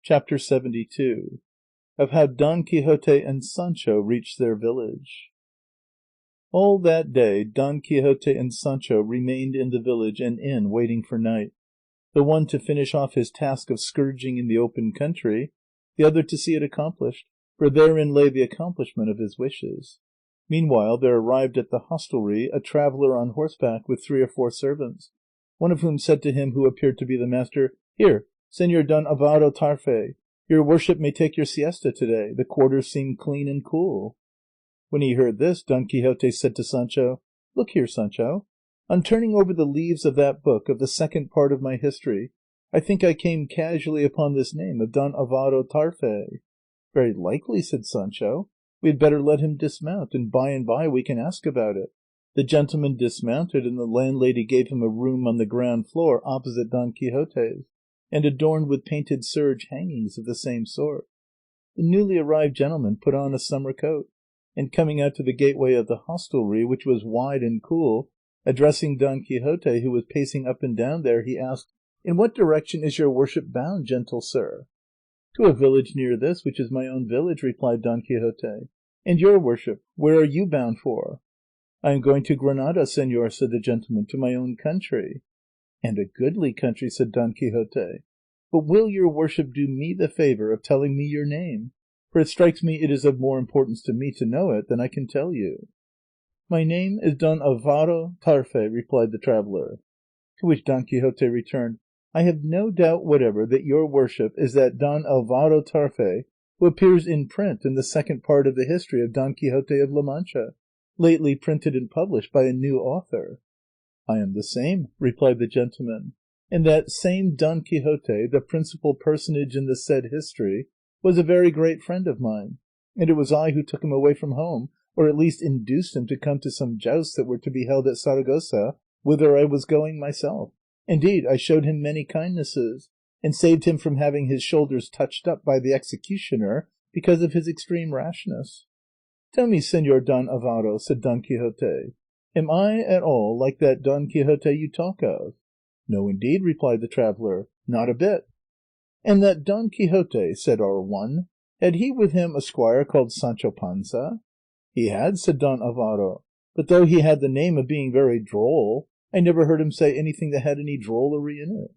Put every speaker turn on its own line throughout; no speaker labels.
Chapter 72. Of how Don Quixote and Sancho reached their village. All that day Don Quixote and Sancho remained in the village and inn waiting for night, the one to finish off his task of scourging in the open country, the other to see it accomplished, for therein lay the accomplishment of his wishes. Meanwhile there arrived at the hostelry a traveller on horseback with 3 or 4 servants, one of whom said to him who appeared to be the master, "Here, Señor Don Alvaro Tarfe, your worship may take your siesta today. The quarters seem clean and cool." When he heard this, Don Quixote said to Sancho, "Look here, Sancho, on turning over the leaves of that book of the second part of my history, I think I came casually upon this name of Don Alvaro Tarfe." "Very likely," said Sancho. "We had better let him dismount, and by we can ask about it." The gentleman dismounted, and the landlady gave him a room on the ground floor opposite Don Quixote's, and adorned with painted serge hangings of the same sort. The newly arrived gentleman put on a summer coat, and coming out to the gateway of the hostelry, which was wide and cool, addressing Don Quixote, who was pacing up and down there, he asked, "In what direction is your worship bound, gentle sir?" "To a village near this, which is my own village," replied Don Quixote. "And your worship, where are you bound for?" "I am going to Granada, señor," said the gentleman, "to my own country." "And a goodly country," said Don Quixote. "But will your worship do me the favour of telling me your name? For it strikes me it is of more importance to me to know it than I can tell you." "My name is Don Alvaro Tarfe," replied the traveller. To which Don Quixote returned, "I have no doubt whatever that your worship is that Don Alvaro Tarfe who appears in print in the second part of the history of Don Quixote of La Mancha, lately printed and published by a new author." "I am the same," replied the gentleman, "and that same Don Quixote, the principal personage in the said history, was a very great friend of mine, and it was I who took him away from home, or at least induced him to come to some jousts that were to be held at Saragossa, whither I was going myself. Indeed, I showed him many kindnesses, and saved him from having his shoulders touched up by the executioner because of his extreme rashness." "Tell me, Señor Don Alvaro," said Don Quixote, "am I at all like that Don Quixote you talk of?" "No, indeed," replied the traveller, "not a bit." "And that Don Quixote," said our one, "had he with him a squire called Sancho Panza?" "He had," said Don Alvaro, "but though he had the name of being very droll, I never heard him say anything that had any drollery in it."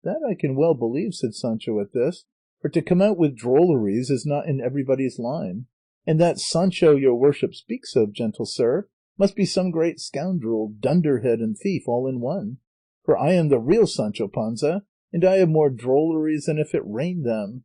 "That I can well believe," said Sancho at this, "for to come out with drolleries is not in everybody's line; and that Sancho your worship speaks of, gentle sir, must be some great scoundrel, dunderhead, and thief all in one; for I am the real Sancho Panza, and I have more drolleries than if it rained them.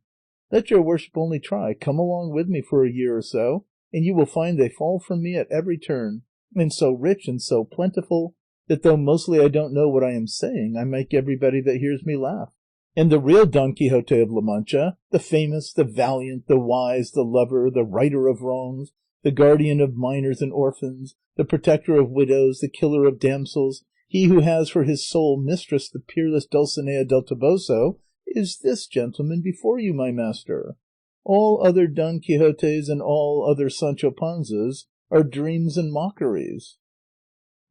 Let your worship only try, come along with me for a year or so, and you will find they fall from me at every turn, and so rich and so plentiful that though mostly I don't know what I am saying, I make everybody that hears me laugh. And the real Don Quixote of La Mancha, the famous, the valiant, the wise, the lover, the righter of wrongs, the guardian of minors and orphans, the protector of widows, the killer of damsels, he who has for his sole mistress the peerless Dulcinea del Toboso, is this gentleman before you, my master. All other Don Quixotes and all other Sancho Panzas are dreams and mockeries."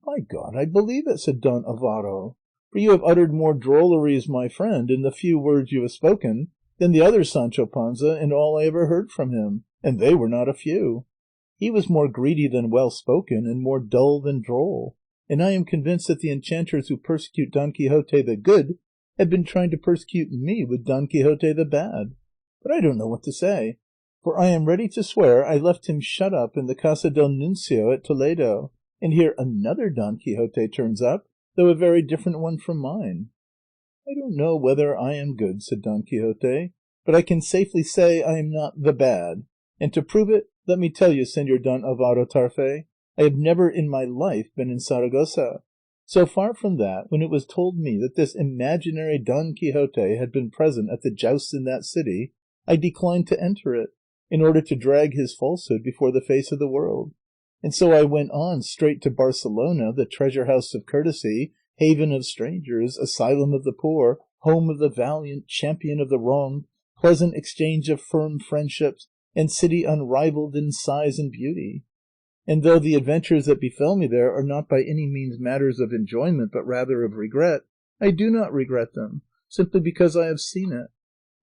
"By God, I believe it," said Don Alvaro, "for you have uttered more drolleries, my friend, in the few words you have spoken, than the other Sancho Panza in all I ever heard from him, and they were not a few. He was more greedy than well spoken, and more dull than droll, and I am convinced that the enchanters who persecute Don Quixote the Good have been trying to persecute me with Don Quixote the Bad. But I don't know what to say, for I am ready to swear I left him shut up in the Casa del Nuncio at Toledo, and here another Don Quixote turns up, though a very different one from mine." "I don't know whether I am good," said Don Quixote, "but I can safely say I am not the bad, and to prove it, let me tell you, Señor Don Alvaro Tarfe, I have never in my life been in Saragossa. So far from that, when it was told me that this imaginary Don Quixote had been present at the jousts in that city, I declined to enter it, in order to drag his falsehood before the face of the world. And so I went on straight to Barcelona, the treasure house of courtesy, haven of strangers, asylum of the poor, home of the valiant, champion of the wronged, pleasant exchange of firm friendships, and city unrivalled in size and beauty. And though the adventures that befell me there are not by any means matters of enjoyment, but rather of regret, I do not regret them, simply because I have seen it.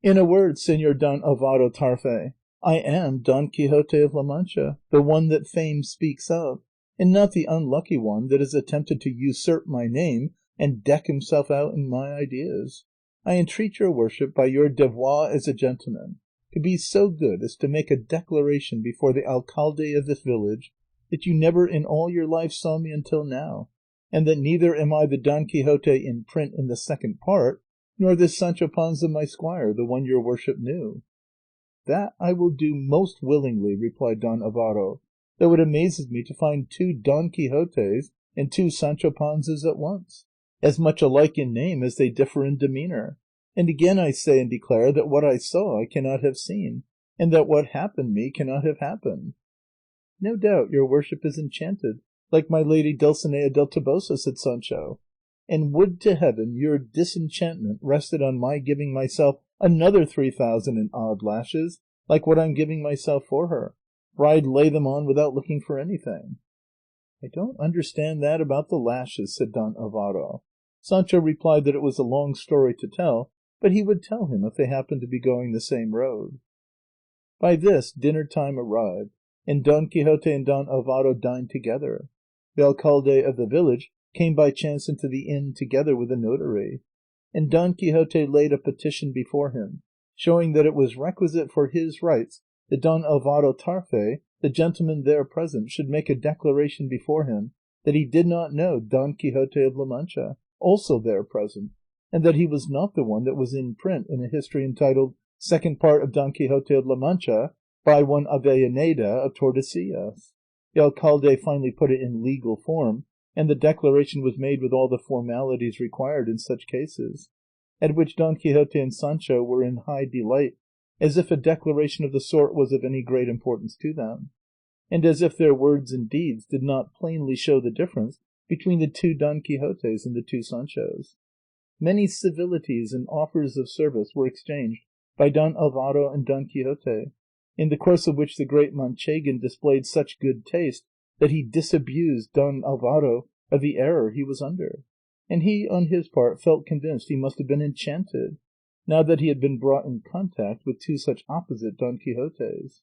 In a word, Señor Don Alvaro Tarfe, I am Don Quixote of La Mancha, the one that fame speaks of, and not the unlucky one that has attempted to usurp my name and deck himself out in my ideas. I entreat your worship, by your devoir as a gentleman, to be so good as to make a declaration before the alcalde of this village that you never in all your life saw me until now, and that neither am I the Don Quixote in print in the second part, nor this Sancho Panza my squire, the one your worship knew. That I will do most willingly, replied Don Alvaro, though it amazes me to find two Don Quixotes and two Sancho Panzas at once, as much alike in name as they differ in demeanour. And again I say and declare that what I saw I cannot have seen, and that what happened me cannot have happened. No doubt your worship is enchanted, like my lady Dulcinea del Toboso, said Sancho, and would to heaven your disenchantment rested on my giving myself another 3,000 and odd lashes, like what I'm giving myself for her, for I'd lay them on without looking for anything. I don't understand that about the lashes, said Don Alvaro. Sancho replied that it was a long story to tell, but he would tell him if they happened to be going the same road. By this dinner time arrived, and Don Quixote and Don Alvaro dined together. The alcalde of the village came by chance into the inn together with a notary, and Don Quixote laid a petition before him, showing that it was requisite for his rights that Don Alvaro Tarfe, the gentleman there present, should make a declaration before him that he did not know Don Quixote of La Mancha, also there present, and that he was not the one that was in print in a history entitled Second Part of Don Quixote of La Mancha by one Avellaneda of Tordesillas. The alcalde finally put it in legal form, and the declaration was made with all the formalities required in such cases, at which Don Quixote and Sancho were in high delight, as if a declaration of the sort was of any great importance to them, and as if their words and deeds did not plainly show the difference between the two Don Quixotes and the two Sanchos. Many civilities and offers of service were exchanged by Don Alvaro and Don Quixote, in the course of which the great Manchegan displayed such good taste that he disabused Don Alvaro of the error he was under, and he on his part felt convinced he must have been enchanted, now that he had been brought in contact with two such opposite Don Quixotes.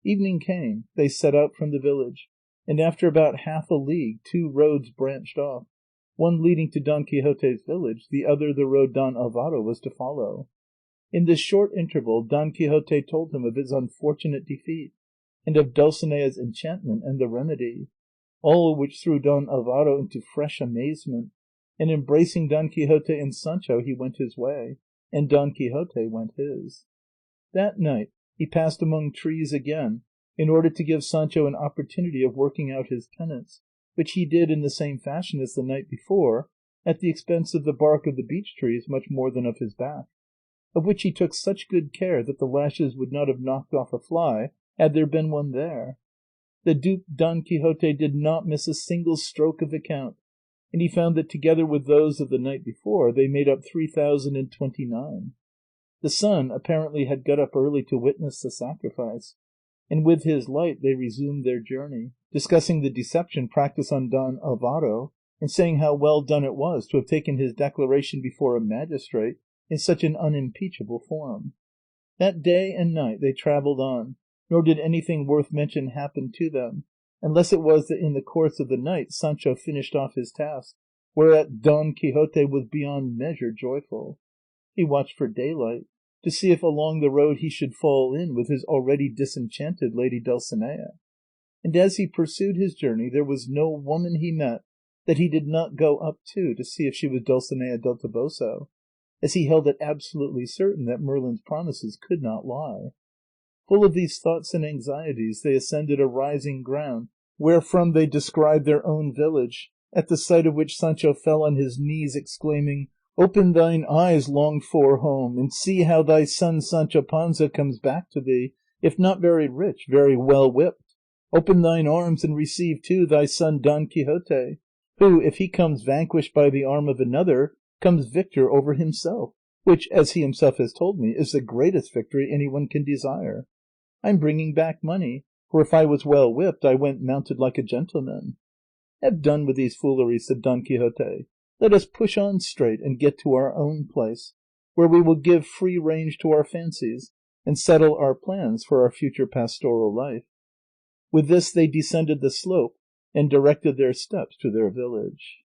Evening came, they set out from the village, and after about half a league two roads branched off, one leading to Don Quixote's village, the other the road Don Alvaro was to follow. In this short interval Don Quixote told him of his unfortunate defeat, and of Dulcinea's enchantment and the remedy, all which threw Don Alvaro into fresh amazement, and embracing Don Quixote and Sancho he went his way, and Don Quixote went his. That night he passed among trees again, in order to give Sancho an opportunity of working out his penance, which he did in the same fashion as the night before, at the expense of the bark of the beech trees much more than of his back, of which he took such good care that the lashes would not have knocked off a fly had there been one there. The Duke Don Quixote did not miss a single stroke of the count, and he found that together with those of the night before they made up 3,029. The sun apparently had got up early to witness the sacrifice, and with his light they resumed their journey, discussing the deception practised on Don Alvaro, and saying how well done it was to have taken his declaration before a magistrate in such an unimpeachable form. That day and night they travelled on, nor did anything worth mention happen to them, unless it was that in the course of the night Sancho finished off his task, whereat Don Quixote was beyond measure joyful. He watched for daylight, to see if along the road he should fall in with his already disenchanted lady Dulcinea, and as he pursued his journey there was no woman he met that he did not go up to see if she was Dulcinea del Toboso, as he held it absolutely certain that Merlin's promises could not lie. Full of these thoughts and anxieties they ascended a rising ground, wherefrom they descried their own village, at the sight of which Sancho fell on his knees, exclaiming, "Open thine eyes, longed for home, and see how thy son Sancho Panza comes back to thee, if not very rich, very well whipped. Open thine arms, and receive too thy son Don Quixote, who, if he comes vanquished by the arm of another, comes victor over himself, which, as he himself has told me, is the greatest victory anyone can desire. I'm bringing back money, for if I was well whipped I went mounted like a gentleman." "Have done with these fooleries," said Don Quixote. "Let us push on straight and get to our own place. where we will give free range to our fancies, and settle our plans for our future pastoral life." With this they descended the slope, and directed their steps to their village.